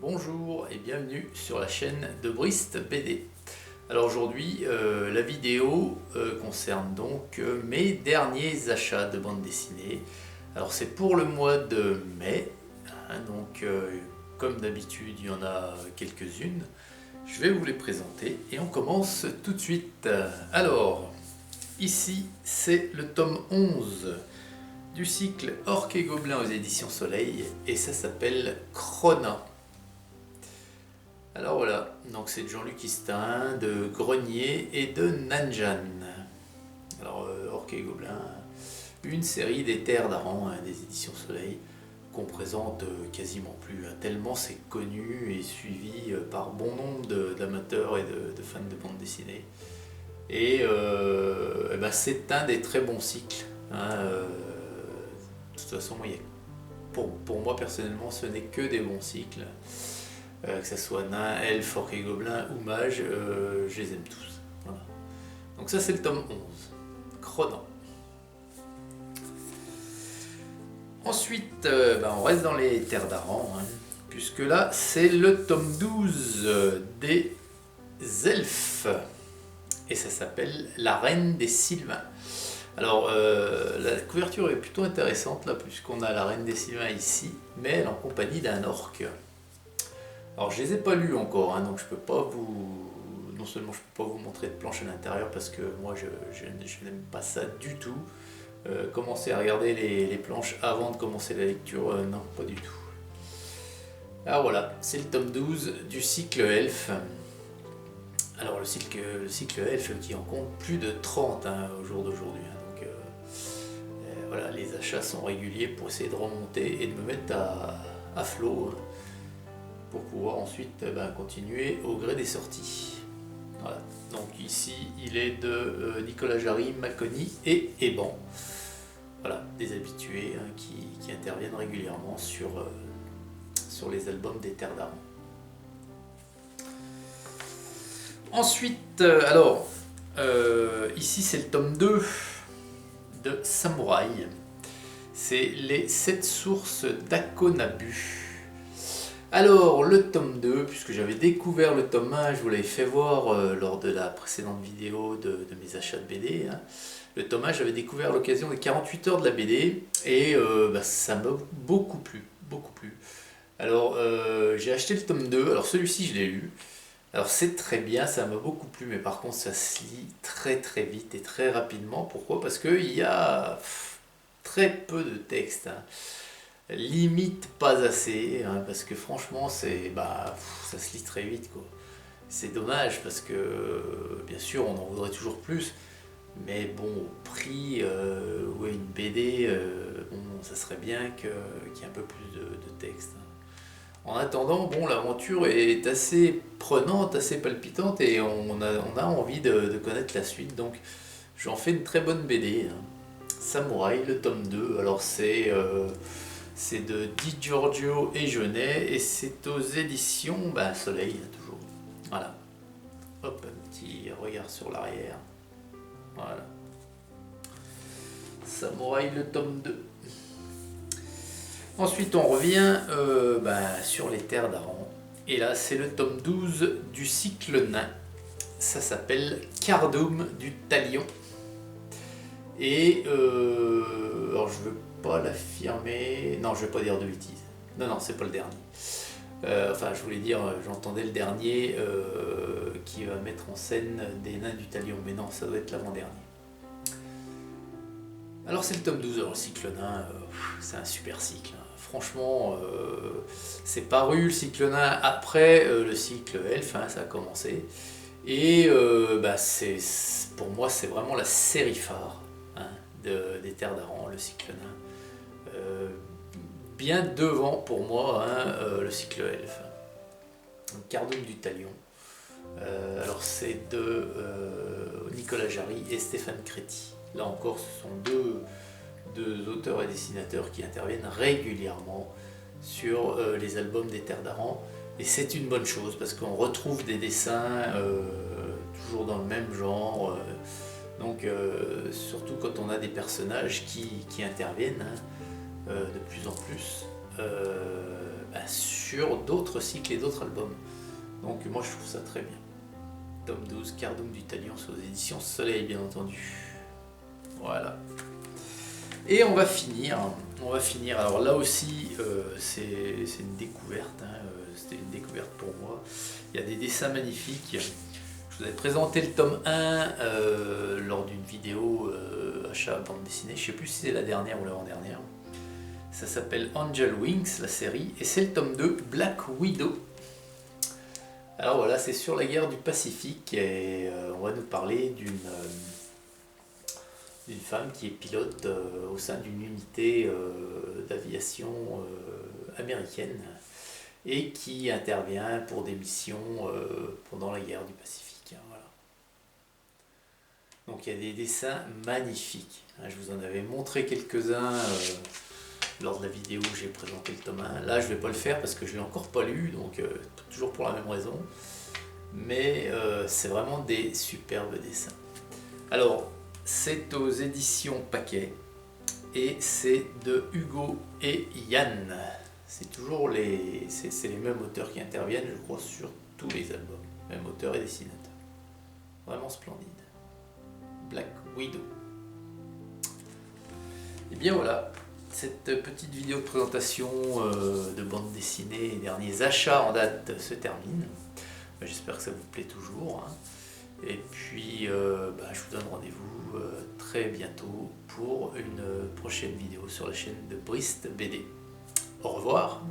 Bonjour et bienvenue sur la chaîne de Brist BD. Alors aujourd'hui, la vidéo concerne donc mes derniers achats de bande dessinée. Alors c'est pour le mois de mai, hein, donc comme d'habitude il y en a quelques-unes. Je vais vous les présenter et on commence tout de suite. Alors, ici c'est le tome 11 du cycle Orques et Gobelins aux éditions Soleil et ça s'appelle Crona. Alors voilà, donc c'est de Jean-Luc Istin, de Grenier et de Nanjan. Alors Orques et Gobelins, une série des Terres d'Aran, hein, des éditions Soleil, qu'on présente quasiment plus, hein, tellement c'est connu et suivi par bon nombre d'amateurs et de fans de bande dessinée. Et c'est un des très bons cycles. Hein, de toute façon, pour moi personnellement, ce n'est que des bons cycles. Que ce soit nains, elfes, orques et gobelins ou mages, je les aime tous. Voilà. Donc ça c'est le tome 11, Cronan. Ensuite, on reste dans les terres d'Aran, hein, puisque là c'est le tome 12 des elfes, et ça s'appelle La Reine des Sylvains. Alors la couverture est plutôt intéressante là, puisqu'on a la Reine des Sylvains ici, mais elle est en compagnie d'un orque. Alors je les ai pas lus encore, hein, donc je peux pas vous... Non seulement je peux pas vous montrer de planche à l'intérieur parce que moi je n'aime pas ça du tout. Commencer à regarder les planches avant de commencer la lecture, non, pas du tout. Alors voilà, c'est le tome 12 du cycle elfe. Alors le cycle elfe qui en compte plus de 30 hein, au jour d'aujourd'hui. Hein, donc voilà, les achats sont réguliers pour essayer de remonter et de me mettre à flot. Hein, pour pouvoir ensuite continuer au gré des sorties. Voilà. Donc ici il est de Nicolas Jarry, Maconi et Eban. Voilà, des habitués hein, qui interviennent régulièrement sur les albums des Terres d'Aran. Ensuite, ici c'est le tome 2 de Samouraï. C'est les 7 sources d'Akonabu. Alors, le tome 2, puisque j'avais découvert le tome 1, je vous l'avais fait voir lors de la précédente vidéo de mes achats de BD. Hein. Le tome 1, j'avais découvert à l'occasion des 48 heures de la BD et ça m'a beaucoup plu, beaucoup plu. Alors, j'ai acheté le tome 2, alors celui-ci je l'ai lu. Alors c'est très bien, ça m'a beaucoup plu, mais par contre ça se lit très très vite et très rapidement. Pourquoi? Parce qu'il y a très peu de texte. Hein. Limite pas assez, hein, parce que franchement ça se lit très vite quoi. C'est dommage parce que bien sûr on en voudrait toujours plus, mais bon au prix une BD, ça serait bien qu'il y ait un peu plus de texte. Hein. En attendant, bon l'aventure est assez prenante, assez palpitante et on a envie de connaître la suite, donc j'en fais une très bonne BD. Hein. Samouraï, le tome 2, alors c'est de Di Giorgio et Jeunet et c'est aux éditions Soleil, toujours. Voilà. Hop, un petit regard sur l'arrière. Voilà. Samouraï, le tome 2. Ensuite, on revient sur les terres d'Aran. Et là, c'est le tome 12 du cycle nain. Ça s'appelle Cardoum du Talion. Et alors, je veux pas l'affirmer. Non, je vais pas dire de bêtises. Non, c'est pas le dernier. Je voulais dire, j'entendais le dernier qui va mettre en scène des nains du Talion, mais non, ça doit être l'avant-dernier. Alors c'est le tome 12, alors le cycle nain, c'est un super cycle. Hein. Franchement, c'est paru le cycle nain après le cycle elfe, hein, ça a commencé. Et pour moi, c'est vraiment la série phare hein, des Terres d'Aran, le cycle nain. Bien devant pour moi hein, le cycle elfe. Cardoum du Talion. Alors c'est de Nicolas Jarry et Stéphane Créti. Là encore, ce sont deux auteurs et dessinateurs qui interviennent régulièrement sur les albums des Terres d'Aran. Et c'est une bonne chose parce qu'on retrouve des dessins toujours dans le même genre. Donc surtout quand on a des personnages qui interviennent hein, de plus en plus, sur d'autres cycles et d'autres albums. Donc moi je trouve ça très bien. Tome 12, Cardum du Talion aux éditions Soleil, bien entendu. Voilà. Et on va finir. Alors là aussi, c'est une découverte. C'était une découverte pour moi. Il y a des dessins magnifiques. Je vous avais présenté le tome 1 lors d'une vidéo achat bande dessinée. Je ne sais plus si c'est la dernière ou l'avant-dernière. Ça s'appelle Angel Wings, la série. Et c'est le tome 2, Black Widow. Alors voilà, c'est sur la guerre du Pacifique. Et on va nous parler d'une femme qui est pilote au sein d'une unité d'aviation américaine et qui intervient pour des missions pendant la guerre du Pacifique. Voilà. Donc il y a des dessins magnifiques. Je vous en avais montré quelques-uns lors de la vidéo où j'ai présenté le tome 1. Là je ne vais pas le faire parce que je ne l'ai encore pas lu, donc toujours pour la même raison. Mais c'est vraiment des superbes dessins. Alors, c'est aux éditions Paquet et c'est de Hugo et Yann. C'est toujours les mêmes auteurs qui interviennent, je crois, sur tous les albums. Même auteur et dessinateur. Vraiment splendide. Black Widow. Et bien voilà, cette petite vidéo de présentation de bande dessinée et derniers achats en date se termine. J'espère que ça vous plaît toujours. Et puis, je vous donne rendez-vous très bientôt pour une prochaine vidéo sur la chaîne de Brist BD. Au revoir.